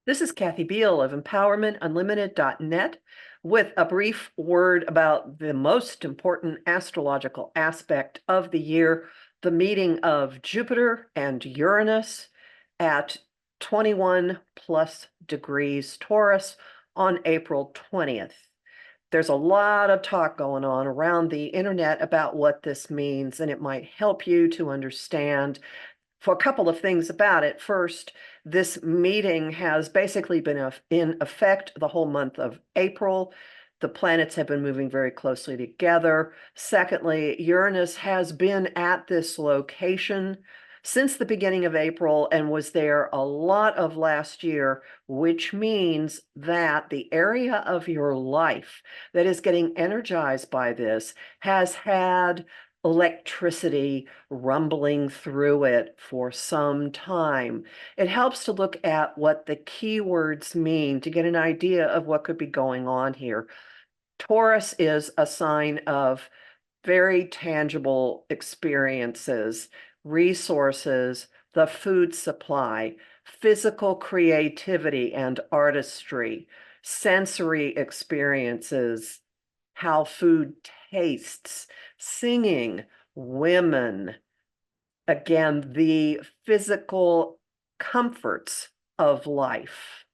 This is Kathy Beal of EmpowermentUnlimited.net with a brief word about the most important astrological aspect of the year, the meeting of Jupiter and Uranus at 21 plus degrees Taurus on April 20th. There's a lot of talk going on around the internet about what this means, and it might help you to understand for a couple of things about it. First, this meeting has basically been in effect the whole month of April. The planets have been moving very closely together. Secondly, Uranus has been at this location since the beginning of April and was there a lot of last year, which means that the area of your life that is getting energized by this has had electricity rumbling through it for some time. It helps to look at what the keywords mean to get an idea of what could be going on here. Taurus is a sign of very tangible experiences, resources, the food supply, physical creativity and artistry, sensory experiences, how food tastes, singing, women, again, the physical comforts of life.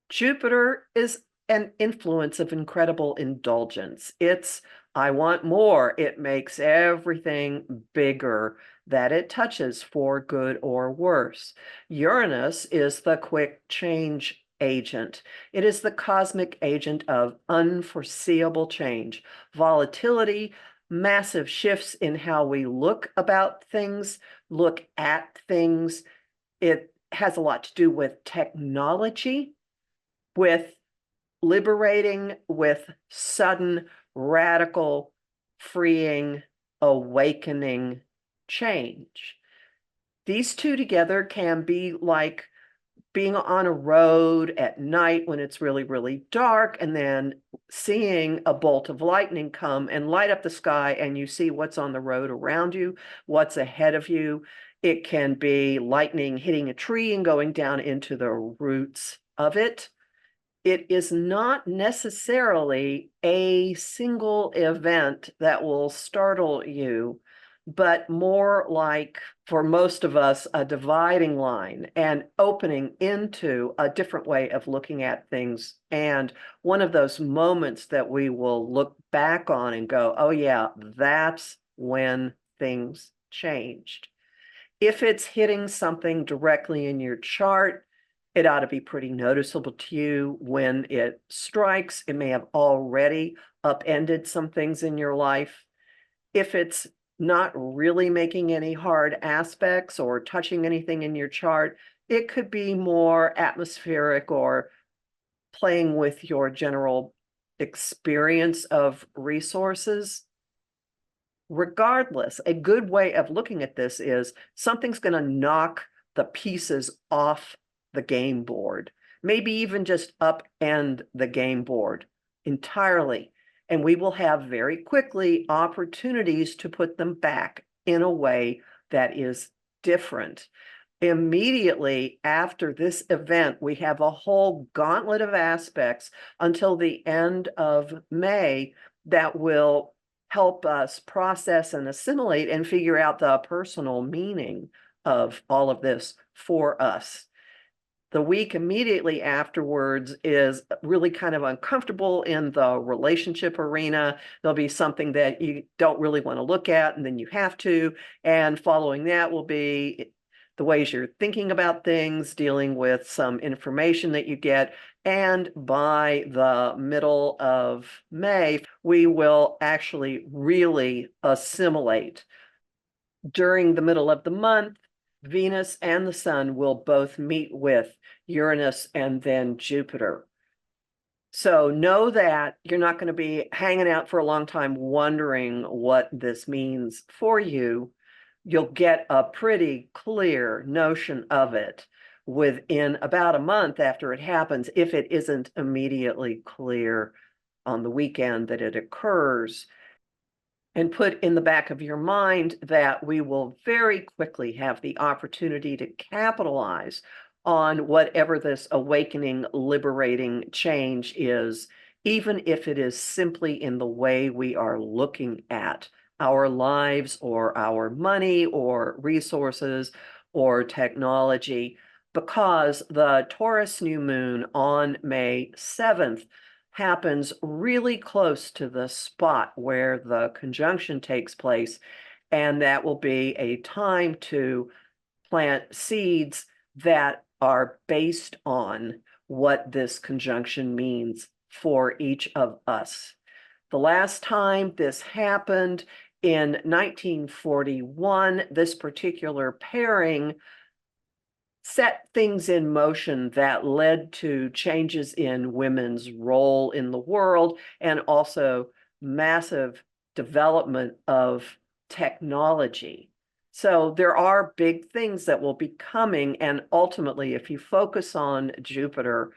Jupiter is an influence of incredible indulgence. It's, I want more. It makes everything bigger that it touches for good or worse. Uranus is the quick change agent. It is the cosmic agent of unforeseeable change, volatility, massive shifts in how we look about things, look at things. It has a lot to do with technology, with liberating, with sudden, radical, freeing, awakening change. These two together can be like being on a road at night when it's really, really dark, and then seeing a bolt of lightning come and light up the sky, and you see what's on the road around you, what's ahead of you. It can be lightning hitting a tree and going down into the roots of it. It is not necessarily a single event that will startle you, but more like, for most of us, a dividing line and opening into a different way of looking at things. And one of those moments that we will look back on and go, oh yeah, that's when things changed. If it's hitting something directly in your chart, it ought to be pretty noticeable to you when it strikes. It may have already upended some things in your life. If it's not really making any hard aspects or touching anything in your chart, it could be more atmospheric or playing with your general experience of resources. Regardless, a good way of looking at this is something's going to knock the pieces off the game board, maybe even just upend the game board entirely. And we will have very quickly opportunities to put them back in a way that is different. Immediately after this event, we have a whole gauntlet of aspects until the end of May that will help us process and assimilate and figure out the personal meaning of all of this for us. The week immediately afterwards is really kind of uncomfortable in the relationship arena. There'll be something that you don't really want to look at, and then you have to. And following that will be the ways you're thinking about things, dealing with some information that you get. And by the middle of May, we will actually really assimilate. During the middle of the month, Venus and the Sun will both meet with Uranus and then Jupiter. So know that you're not going to be hanging out for a long time wondering what this means for you. You'll get a pretty clear notion of it within about a month after it happens, if it isn't immediately clear on the weekend that it occurs. And put in the back of your mind that we will very quickly have the opportunity to capitalize on whatever this awakening, liberating change is, even if it is simply in the way we are looking at our lives or our money or resources or technology, because the Taurus new moon on May 7th happens really close to the spot where the conjunction takes place. And that will be a time to plant seeds that are based on what this conjunction means for each of us. The last time this happened in 1941, this particular pairing set things in motion that led to changes in women's role in the world and also massive development of technology. So there are big things that will be coming, and ultimately, if you focus on Jupiter,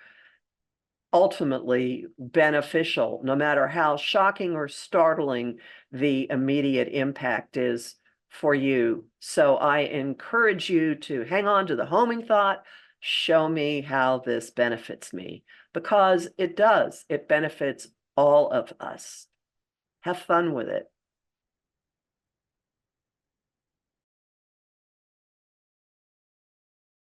ultimately beneficial, no matter how shocking or startling the immediate impact is for you. So I encourage you to hang on to the homing thought, show me how this benefits me, because it does. It benefits all of us. Have fun with it.